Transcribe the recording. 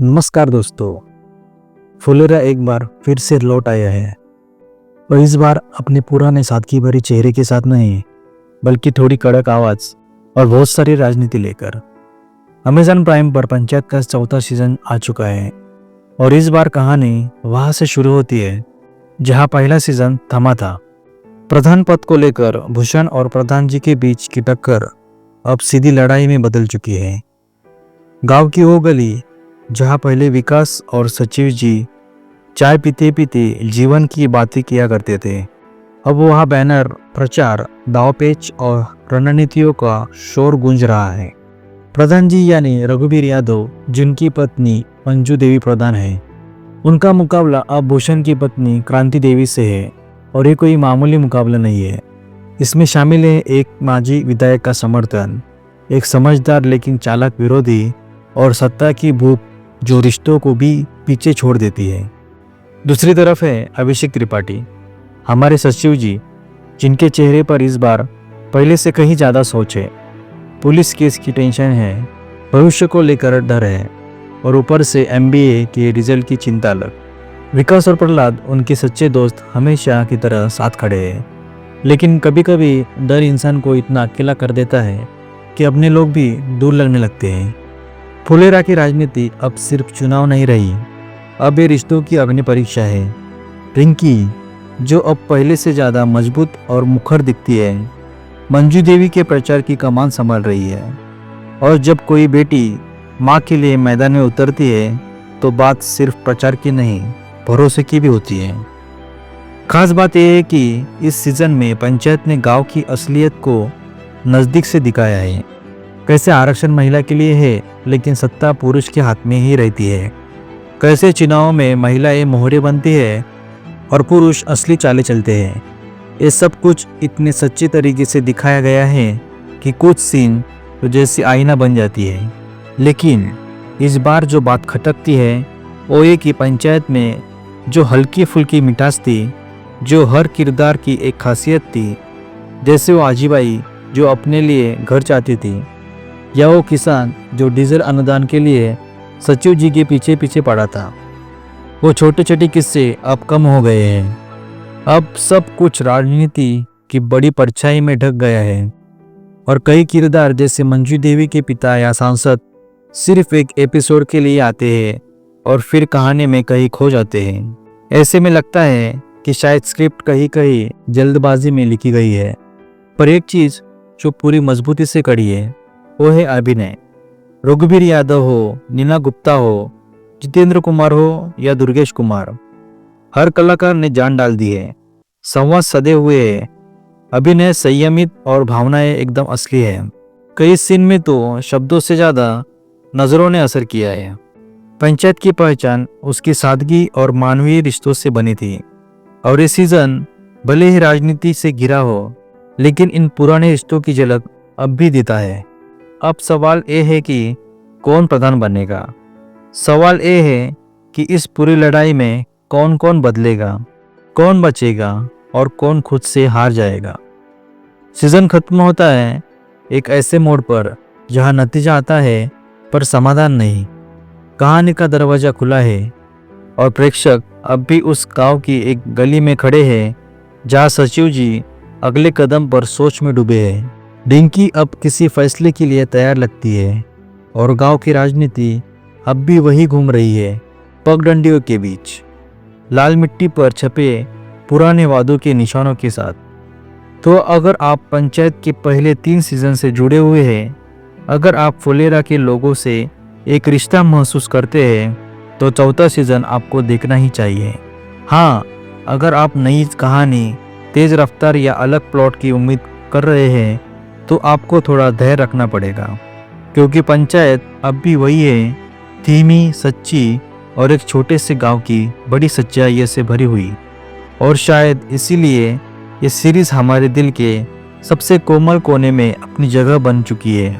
नमस्कार दोस्तों। फुलेरा एक बार फिर से लौट आया है और इस बार अपने पुराने सादगी भरे चेहरे के साथ नहीं, बल्कि थोड़ी कड़क आवाज और बहुत सारी राजनीति लेकर। अमेज़न प्राइम पर पंचायत का चौथा सीजन आ चुका है और इस बार कहानी वहां से शुरू होती है जहां पहला सीजन थमा था। प्रधान पद को लेकर भूषण और प्रधान जी के बीच की टक्कर अब सीधी लड़ाई में बदल चुकी है। गांव की वो गली जहां पहले विकास और सचिव जी चाय पीते पीते जीवन की बातें किया करते थे, अब वहां बैनर, प्रचार, दावपेच और रणनीतियों का शोर गूंज रहा है। प्रधान जी यानी रघुवीर यादव, जिनकी पत्नी मंजू देवी प्रधान है, उनका मुकाबला अब भूषण की पत्नी क्रांति देवी से है और ये कोई मामूली मुकाबला नहीं है। इसमें शामिल है एक माजी विधायक का समर्थन, एक समझदार लेकिन चालाक विरोधी और सत्ता की भूख जो रिश्तों को भी पीछे छोड़ देती है। दूसरी तरफ है अभिषेक त्रिपाठी, हमारे सचिव जी, जिनके चेहरे पर इस बार पहले से कहीं ज़्यादा सोच है। पुलिस केस की टेंशन है, भविष्य को लेकर डर है और ऊपर से MBA के रिजल्ट की चिंता अलग। विकास और प्रहलाद, उनके सच्चे दोस्त, हमेशा की तरह साथ खड़े हैं, लेकिन कभी कभी डर इंसान को इतना अकेला कर देता है कि अपने लोग भी दूर लगने लगते हैं। फुलेरा की राजनीति अब सिर्फ चुनाव नहीं रही, अब ये रिश्तों की अग्नि परीक्षा है। रिंकी, जो अब पहले से ज़्यादा मजबूत और मुखर दिखती है, मंजू देवी के प्रचार की कमान संभाल रही है और जब कोई बेटी माँ के लिए मैदान में उतरती है तो बात सिर्फ प्रचार की नहीं, भरोसे की भी होती है। खास बात यह है कि इस सीजन में पंचायत ने गांव की असलियत को नज़दीक से दिखाया है। कैसे आरक्षण महिला के लिए है लेकिन सत्ता पुरुष के हाथ में ही रहती है। कैसे चुनाव में महिलाएं मोहरे बनती है और पुरुष असली चालें चलते हैं। ये सब कुछ इतने सच्चे तरीके से दिखाया गया है कि कुछ सीन तो जैसी आईना बन जाती है। लेकिन इस बार जो बात खटकती है वो ये कि पंचायत में जो हल्की फुल्की मिठास थी, जो हर किरदार की एक खासियत थी, जैसे वो आजीबाई जो अपने लिए घर चाहती थी, या वो किसान जो डीजल अनुदान के लिए सचिव जी के पीछे पीछे पड़ा था, वो छोटे छोटे किस्से अब कम हो गए हैं। अब सब कुछ राजनीति की बड़ी परछाई में ढक गया है और कई किरदार जैसे मंजू देवी के पिता या सांसद सिर्फ एक एपिसोड के लिए आते हैं और फिर कहानी में कहीं खो जाते हैं। ऐसे में लगता है कि शायद स्क्रिप्ट कहीं कहीं जल्दबाजी में लिखी गई है। पर एक चीज़ जो पूरी मजबूती से कड़ी है वो है अभिनय। रघुवीर यादव हो, नीना गुप्ता हो, जितेंद्र कुमार हो या दुर्गेश कुमार, हर कलाकार ने जान डाल दी है। संवाद सदे हुए है, अभिनय संयमित और भावनाएं एकदम असली है। कई सीन में तो शब्दों से ज़्यादा नज़रों ने असर किया है। पंचायत की पहचान उसकी सादगी और मानवीय रिश्तों से बनी थी और ये सीजन भले ही राजनीति से घिरा हो, लेकिन इन पुराने रिश्तों की झलक अब भी देता है। अब सवाल ये है कि कौन प्रधान बनेगा। सवाल ये है कि इस पूरी लड़ाई में कौन कौन बदलेगा, कौन बचेगा और कौन खुद से हार जाएगा। सीजन खत्म होता है एक ऐसे मोड़ पर जहां नतीजा आता है पर समाधान नहीं। कहानी का दरवाजा खुला है और प्रेक्षक अब भी उस गांव की एक गली में खड़े हैं जहां सचिव जी अगले कदम पर सोच में डूबे हैं। रिंकी अब किसी फैसले के लिए तैयार लगती है और गांव की राजनीति अब भी वही घूम रही है, पगडंडियों के बीच, लाल मिट्टी पर छपे पुराने वादों के निशानों के साथ। तो अगर आप पंचायत के पहले 3 सीजन से जुड़े हुए हैं, अगर आप फुलेरा के लोगों से एक रिश्ता महसूस करते हैं, तो चौथा सीजन आपको देखना ही चाहिए। हाँ, अगर आप नई कहानी, तेज रफ्तार या अलग प्लॉट की उम्मीद कर रहे हैं तो आपको थोड़ा धैर्य रखना पड़ेगा, क्योंकि पंचायत अब भी वही है, धीमी, सच्ची और एक छोटे से गांव की बड़ी सच्चाई से भरी हुई। और शायद इसीलिए ये सीरीज़ हमारे दिल के सबसे कोमल कोने में अपनी जगह बन चुकी है।